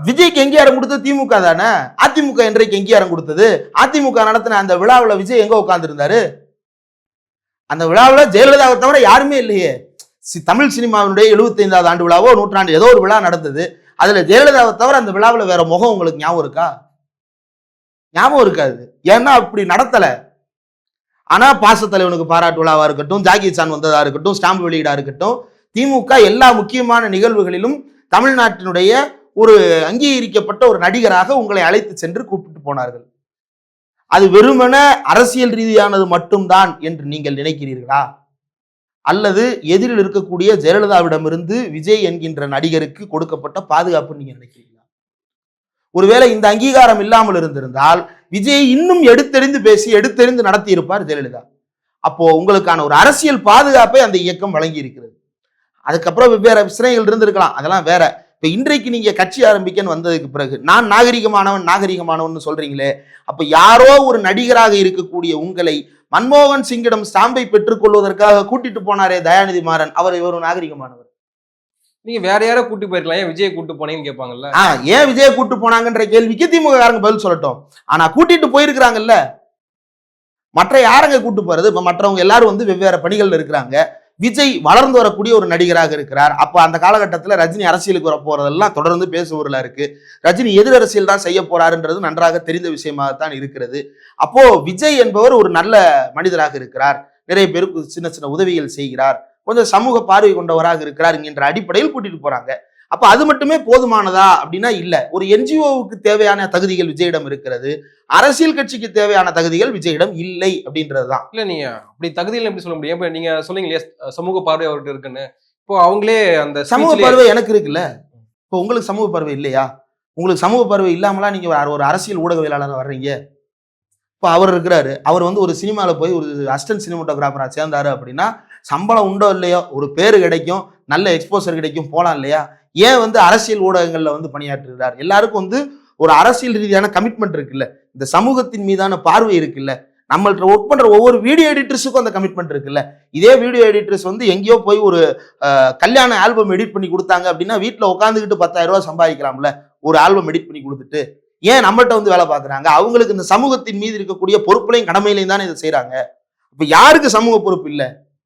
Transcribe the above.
விஜய்க்கு அங்கீகாரம் கொடுத்தது திமுக தானே. அதிமுக என்றைக்கு அங்கீகாரம் கொடுத்தது? அதிமுக நடத்தின அந்த விழாவில் விஜய் எங்க உட்கார்ந்து இருந்தாரு? அந்த விழாவில் ஜெயலலிதாவை தவிர யாருமே இல்லையே. தமிழ் சினிமாவினுடைய 75வது ஆண்டு விழாவோ நூற்றாண்டு ஏதோ ஒரு விழா நடந்தது. அதுல ஜெயலலிதாவை தவிர அந்த விழாவில் வேற முகம் உங்களுக்கு ஞாபகம் இருக்கா? ஞாபகம் இருக்காது. ஏன்னா அப்படி நடத்தல. ஆனா பாசத்தலைவனுக்கு பாராட்டு விழாவா இருக்கட்டும், ஜாகிர் சான் வந்ததா இருக்கட்டும், ஸ்டாம்பு வெளியீடா இருக்கட்டும், திமுக எல்லா முக்கியமான நிகழ்வுகளிலும் தமிழ்நாட்டினுடைய ஒரு அங்கீகரிக்கப்பட்ட ஒரு நடிகராக உங்களை அழைத்து சென்று கூப்பிட்டு போனார்கள். அது வெறுமன அரசியல் ரீதியானது மட்டும்தான் என்று நீங்கள் நினைக்கிறீர்களா? அல்லது எதிரில் இருக்கக்கூடிய ஜெயலலிதாவிடமிருந்து விஜய் என்கின்ற நடிகருக்கு கொடுக்கப்பட்ட பாதுகாப்பு நீங்க நினைக்கிறீங்களா? ஒருவேளை இந்த அங்கீகாரம் இல்லாமல் இருந்திருந்தால் விஜய் இன்னும் எடுத்தெறிந்து பேசி எடுத்தெறிந்து நடத்தி இருப்பார் ஜெயலலிதா. அப்போ உங்களுக்கான ஒரு அரசியல் பாதுகாப்பை அந்த இயக்கம் வழங்கி இருக்கிறது. அதுக்கப்புறம் வெவ்வேறு பிரச்சனைகள் இருந்திருக்கலாம், அதெல்லாம் வேற. இப்ப இன்றைக்கு நீங்க கட்சி ஆரம்பிக்கன்னு வந்ததுக்கு பிறகு நான் நாகரிகமானவன் சொல்றீங்களே, அப்ப யாரோ ஒரு நடிகராக இருக்கக்கூடிய உங்களை மன்மோகன் சிங்கிடம் ஸ்டாம்பை பெற்றுக் கொள்வதற்காக கூட்டிட்டு போனாரே தயாநிதி மாறன், அவர் இவர் நாகரிகமானவர். நீங்க வேற யாரோ கூட்டு போயிருக்கலாம், ஏன் விஜய் கூட்டு போனீங்கன்னு கேட்பாங்கல்ல. ஏன் விஜய் கூட்டு போனாங்கன்ற கேள்விக்கு திமுக காரங்க பதில் சொல்லட்டும். ஆனா கூட்டிட்டு போயிருக்கிறாங்கல்ல, மற்ற யாரங்க கூட்டு போறது? இப்ப மற்றவங்க எல்லாரும் வந்து வெவ்வேறு பணிகள்ல இருக்கிறாங்க. விஜய் வளர்ந்து வரக்கூடிய ஒரு நடிகராக இருக்கிறார். அப்ப அந்த காலகட்டத்தில் ரஜினி அரசியலுக்கு வர போறதெல்லாம் தொடர்ந்து பேசுபொருளா இருக்கு. ரஜினி எதிர் அரசியல் தான் செய்ய போறாருன்றது நன்றாக தெரிந்த விஷயமாகத்தான் இருக்கிறது. அப்போ விஜய் என்பவர் ஒரு நல்ல மனிதராக இருக்கிறார், நிறைய பேருக்கு சின்ன சின்ன உதவிகள் செய்கிறார், கொஞ்சம் சமூக பார்வை கொண்டவராக இருக்கிறார் என்கின்ற அடிப்படையில் கூட்டிட்டு போறாங்க. அப்ப அது மட்டுமே போதுமானதா அப்படின்னா இல்ல. ஒரு என்ஜிஓவுக்கு தேவையான தகுதிகள் விஜயிடம் இருக்கிறது, அரசியல் கட்சிக்கு தேவையான தகுதிகள் விஜயிடம் இல்லை அப்படின்றதுதான். இல்ல நீங்க அப்படி தகுதிகள் எப்படி சொல்ல முடியும்? இப்ப நீங்க சொன்னீங்க சமூக பார்வை அவர்கிட்ட இருக்குன்னு. இப்போ அவங்களே அந்த சமூக பார்வை எனக்கு இருக்குல்ல, இப்போ உங்களுக்கு சமூக பார்வை இல்லையா? உங்களுக்கு சமூக பார்வை இல்லாமலாம் நீங்க ஒரு அரசியல் ஊடகவியலாளர் வர்றீங்க. இப்போ அவர் இருக்கிறாரு, அவர் வந்து ஒரு சினிமாவில் போய் ஒரு அசிஸ்டன்ட் சினிமாட்டோகிராஃபரா சேர்ந்தாரு அப்படின்னா சம்பளம் உண்டோ இல்லையோ ஒரு பேரு கிடைக்கும், நல்ல எக்ஸ்போசர் கிடைக்கும், போலாம் இல்லையா? ஏன் வந்து அரசியல் ஊடகங்கள்ல வந்து பணியாற்றுகிறார்? எல்லாருக்கும் வந்து ஒரு அரசியல் ரீதியான கமிட்மெண்ட் இருக்குல்ல, இந்த சமூகத்தின் மீதான பார்வை இருக்குல்ல, நம்மள்ட்ட ஒர்க் பண்ற ஒவ்வொரு வீடியோ எடிட்டர்ஸுக்கும் அந்த கமிட்மெண்ட் இருக்குல்ல. இதே வீடியோ எடிட்டர்ஸ் வந்து எங்கேயோ போய் ஒரு கல்யாண ஆல்பம் எடிட் பண்ணி கொடுத்தாங்க அப்படின்னா வீட்டில் உட்காந்துக்கிட்டு 10,000 ரூபாய் சம்பாதிக்கலாம்ல ஒரு ஆல்பம் எடிட் பண்ணி கொடுத்துட்டு. ஏன் நம்மகிட்ட வந்து வேலை பார்க்குறாங்க? அவங்களுக்கு இந்த சமூகத்தின் மீது இருக்கக்கூடிய பொறுப்புலையும் கடமையிலையும் தானே இதை செய்யறாங்க. இப்ப யாருக்கு சமூக பொறுப்பு இல்லை?